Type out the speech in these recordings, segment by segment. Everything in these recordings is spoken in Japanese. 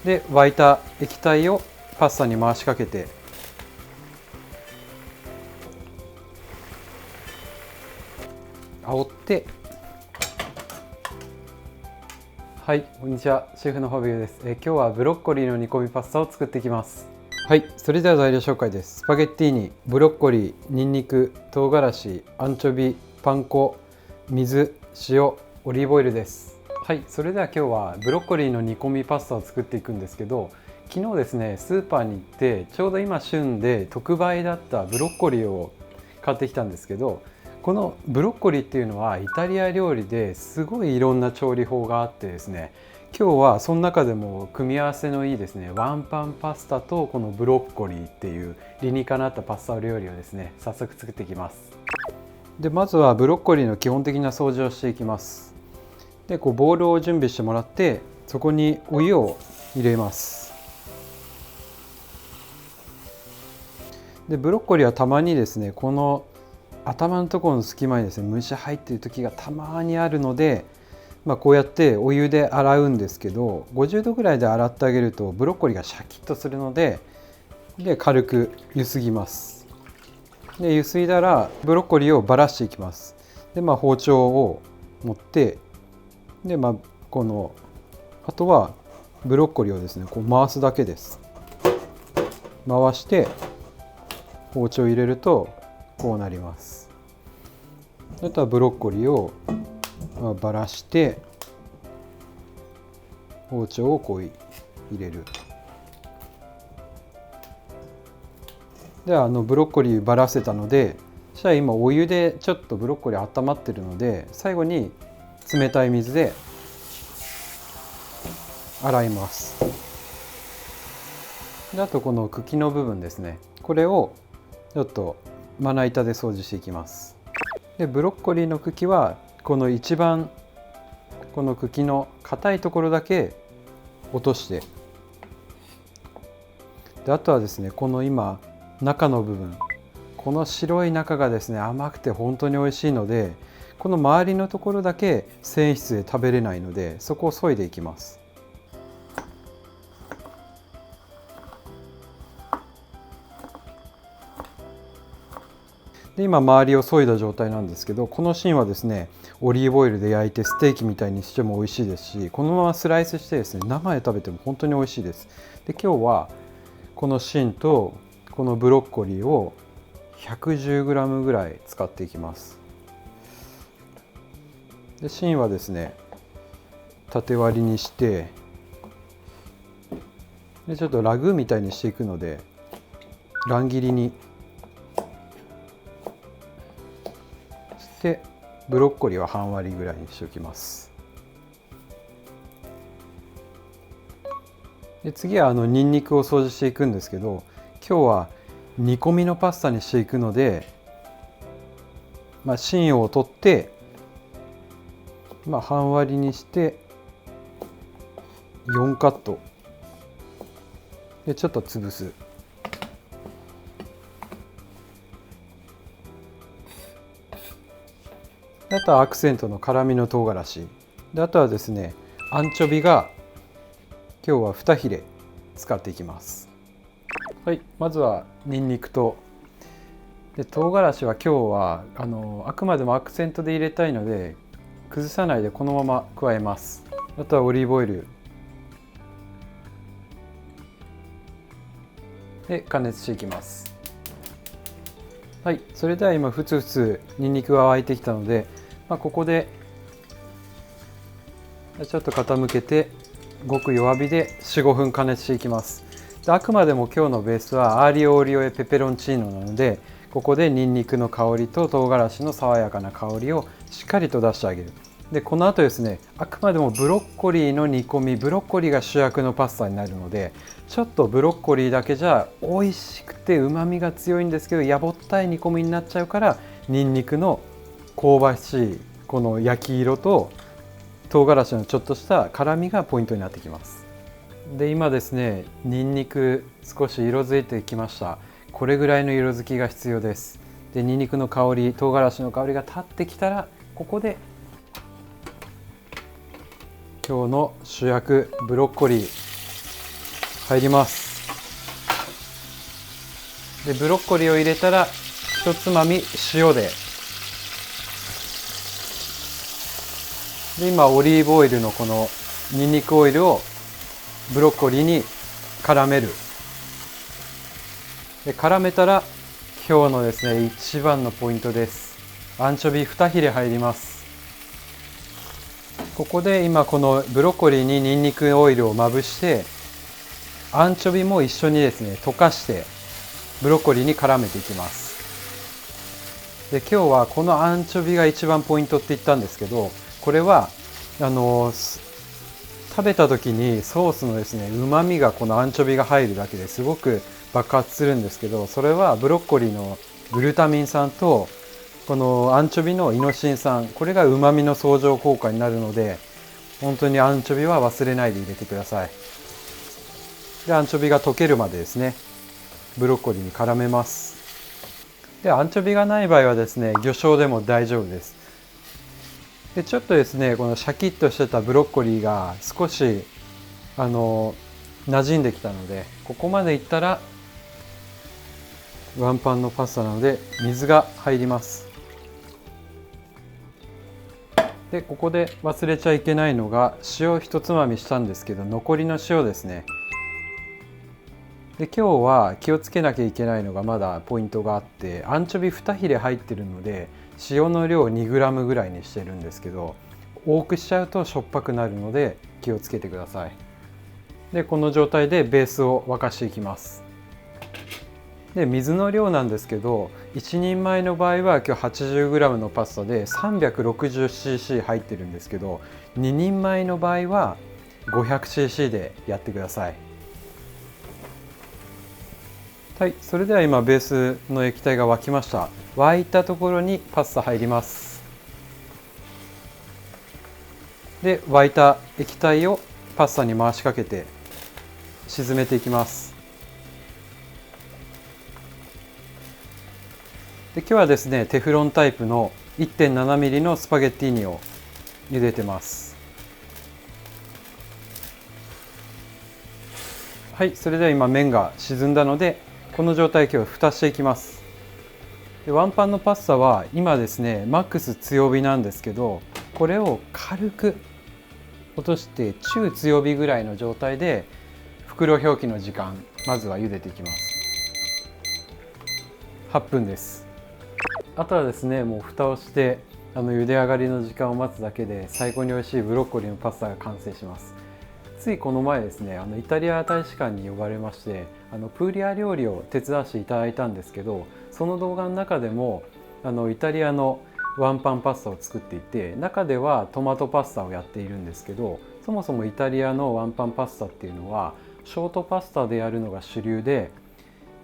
で沸いた液体をパスタに回しかけて、煽って、はい、こんにちは、シェフのファビオです。今日はブロッコリーの煮込みパスタを作っていきます。はい、それでは材料紹介です。スパゲッティーニ、ブロッコリー、ニンニク、唐辛子、アンチョビ、パン粉、水、塩、オリーブオイルです。はい、それでは今日はブロッコリーの煮込みパスタを作っていくんですけど、昨日ですね、スーパーに行ってちょうど今旬で特売だったブロッコリーを買ってきたんですけど、このブロッコリーっていうのはイタリア料理ですごいいろんな調理法があってですね、今日はその中でも組み合わせのいいですね、ワンパンパスタとこのブロッコリーっていう理にかなったパスタ料理をですね、早速作っていきます。でまずはブロッコリーの基本的な掃除をしていきます。でボウルを準備してもらって、そこにお湯を入れます。でブロッコリーはたまにですね、この頭のところの隙間にですね、虫入っている時がたまにあるので、こうやってお湯で洗うんですけど、50度ぐらいで洗ってあげるとブロッコリーがシャキッとするので、軽くゆすぎます。でゆすいだらブロッコリーをばらしていきます。で包丁を持って、でこのあとはブロッコリーをですね、こう回すだけです。回して包丁を入れるとこうなります。あとはブロッコリーをばらして包丁をこう入れる。でブロッコリーばらせたので、そしたら今お湯でちょっとブロッコリー温まってるので、最後に冷たい水で洗います。であとこの茎の部分ですね、これをちょっとまな板で掃除していきます。でブロッコリーの茎はこの一番この茎の硬いところだけ落として、であとはですね、この今中の部分、この白い中がですね、甘くて本当に美味しいので、この周りのところだけ繊維質で食べれないので、そこを削いでいきます。で今周りを削いだ状態なんですけど、この芯はですね、オリーブオイルで焼いてステーキみたいにしても美味しいですし、このままスライスしてですね、生で食べても本当に美味しいです。で今日はこの芯とこのブロッコリーを 110g ぐらい使っていきます。で芯はですね、縦割りにして、でちょっとラグーみたいにしていくので乱切りにして、ブロッコリーは半割りぐらいにしておきます。で次はニンニクを掃除していくんですけど、今日は煮込みのパスタにしていくので、芯を取って、半割りにして4カットでちょっと潰す。あとはアクセントの辛みの唐辛子で、あとはですね、アンチョビが今日は2切れ使っていきます。はい、まずはニンニクと唐辛子は今日はあくまでもアクセントで入れたいので崩さないでこのまま加えます。あとはオリーブオイルで加熱していきます。はい、それでは今ふつふつニンニクが沸いてきたので、ここでちょっと傾けてごく弱火で 4,5 分加熱していきます。であくまでも今日のベースはアーリオオリオエペペロンチーノなので、ここでニンニクの香りと唐辛子の爽やかな香りをしっかりと出してあげる。でこの後ですね、あくまでもブロッコリーの煮込み、ブロッコリーが主役のパスタになるので、ちょっとブロッコリーだけじゃ美味しくてうまみが強いんですけど、やぼったい煮込みになっちゃうから、ニンニクの香ばしいこの焼き色と唐辛子のちょっとした辛みがポイントになってきます。で今ですね、ニンニク少し色づいてきました。これぐらいの色づきが必要です。でニンニクの香り、唐辛子の香りが立ってきたら、ここで今日の主役ブロッコリー入ります。でブロッコリーを入れたら一つまみ塩で、今オリーブオイルのこのニンニクオイルをブロッコリーに絡める。で絡めたら今日のですね一番のポイントです。アンチョビ2切れ入ります。ここで今このブロッコリーにニンニクオイルをまぶして、アンチョビも一緒にですね溶かしてブロッコリーに絡めていきます。で今日はこのアンチョビが一番ポイントって言ったんですけど、これは食べた時にソースのですねうまみがこのアンチョビが入るだけですごく爆発するんですけど、それはブロッコリーのグルタミン酸とこのアンチョビのイノシン酸、これがうまみの相乗効果になるので、本当にアンチョビは忘れないで入れてください。でアンチョビが溶けるまでですねブロッコリーに絡めます。でアンチョビがない場合はですね魚醤でも大丈夫です。でちょっとですねこのシャキッとしてたブロッコリーが少し馴染んできたので、ここまでいったらワンパンのパスタなので水が入ります。でここで忘れちゃいけないのが塩一つまみしたんですけど、残りの塩ですね。で今日は気をつけなきゃいけないのがまだポイントがあって、アンチョビ2切れ入ってるので塩の量 2g ぐらいにしてるんですけど、多くしちゃうとしょっぱくなるので気をつけてください。でこの状態でベースを沸かしていきます。で水の量なんですけど、1人前の場合は今日 80g のパスタで 360cc 入ってるんですけど、2人前の場合は 500cc でやってください。はい、それでは今ベースの液体が沸きました。沸いたところにパスタ入ります。で沸いた液体をパスタに回しかけて沈めていきます。で今日はですねテフロンタイプの 1.7mm のスパゲッティーニを茹でてます。はい、それでは今麺が沈んだのでこの状態今日蓋していきます。でワンパンのパスタは今ですねマックス強火なんですけど、これを軽く落として中強火ぐらいの状態で袋表記の時間まずは茹でていきます。8分です。あとはですねもう蓋をして茹で上がりの時間を待つだけで最高に美味しいブロッコリーのパスタが完成します。ついこの前ですねイタリア大使館に呼ばれまして、プーリア料理を手伝わせていただいたんですけど、その動画の中でもイタリアのワンパンパスタを作っていて、中ではトマトパスタをやっているんですけど、そもそもイタリアのワンパンパスタっていうのはショートパスタでやるのが主流で、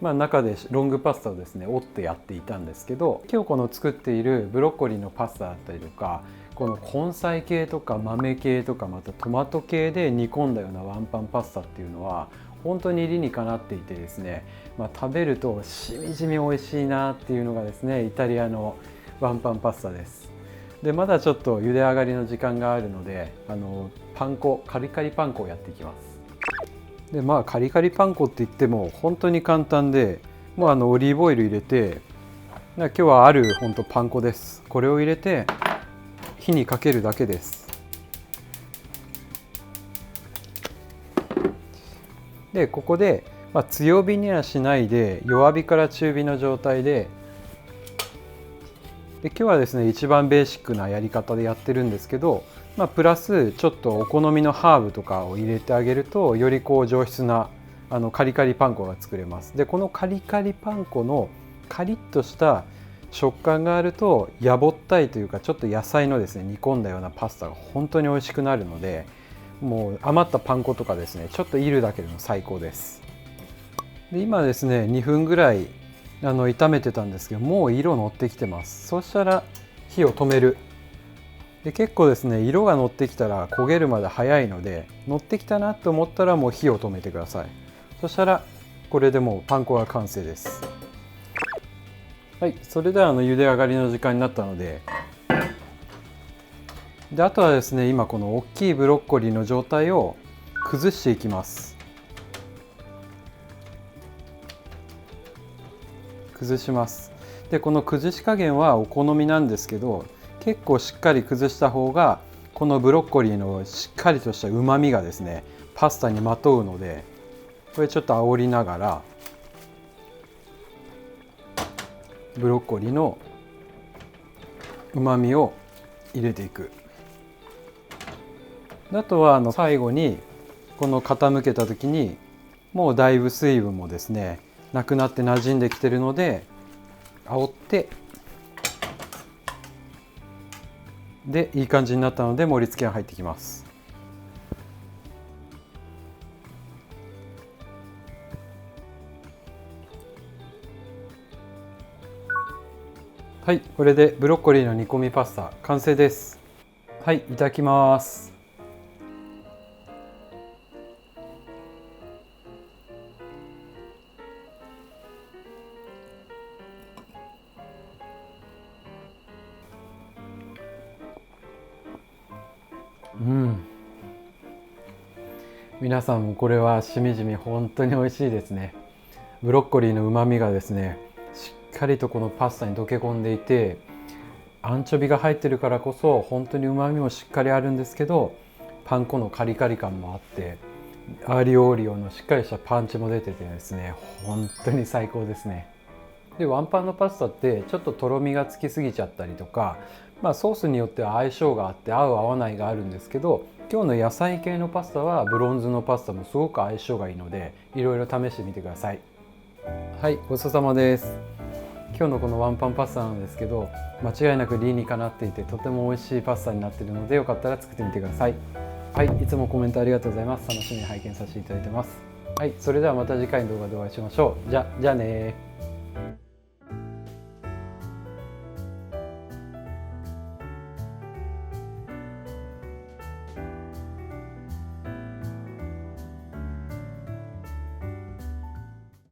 中でロングパスタをですね折ってやっていたんですけど、今日この作っているブロッコリーのパスタだったりとか、この根菜系とか豆系とかまたトマト系で煮込んだようなワンパンパスタっていうのは本当に理にかなっていてですね、食べるとしみじみ美味しいなっていうのがですねイタリアのワンパンパスタです。でまだちょっと茹で上がりの時間があるのでパン粉カリカリパン粉をやっていきます。でカリカリパン粉って言っても本当に簡単で、もうオリーブオイル入れて、今日はある本当パン粉です。これを入れて火にかけるだけです。でここで、強火にはしないで弱火から中火の状態で、今日はですね一番ベーシックなやり方でやってるんですけど、プラスちょっとお好みのハーブとかを入れてあげるとより上質なカリカリパン粉が作れます。でこのカリカリパン粉のカリッとした食感があるとやぼったいというかちょっと野菜のですね煮込んだようなパスタが本当に美味しくなるので、もう余ったパン粉とかですねちょっといるだけでも最高です。で今ですね2分ぐらい炒めてたんですけど、もう色乗ってきてます。そしたら火を止める。で結構ですね色が乗ってきたら焦げるまで早いので、乗ってきたなと思ったらもう火を止めてください。そしたらこれでもうパン粉が完成です。はい、それでは茹で上がりの時間になったので、あとはですね今この大きいブロッコリーの状態を崩していきます。崩します。でこの崩し加減はお好みなんですけど、結構しっかり崩した方がこのブロッコリーのしっかりとしたうまみがですねパスタにまとうので、これちょっと煽りながらブロッコリーのうまみを入れていく。あとは最後にこの傾けた時にもうだいぶ水分もですねなくなって馴染んできてるので、煽ってでいい感じになったので盛り付けが入ってきます。はい、これでブロッコリーの煮込みパスタ完成です。はい、いただきます。皆さんもこれはしみじみ本当に美味しいですね。ブロッコリーの旨味がですねしっかりとこのパスタに溶け込んでいて、アンチョビが入ってるからこそ本当に旨味もしっかりあるんですけど、パン粉のカリカリ感もあって、アーリオオーリオのしっかりしたパンチも出ててですね本当に最高ですね。でワンパンのパスタってちょっととろみがつきすぎちゃったりとか、ソースによっては相性があって合う合わないがあるんですけど、今日の野菜系のパスタはブロンズのパスタもすごく相性がいいので、いろいろ試してみてください。はい、ごちそうさまです。今日のこのワンパンパスタなんですけど、間違いなく理にかなっていてとても美味しいパスタになっているので、よかったら作ってみてください。はい、いつもコメントありがとうございます。楽しみに拝見させていただいてます。はい、それではまた次回の動画でお会いしましょう。じゃあね。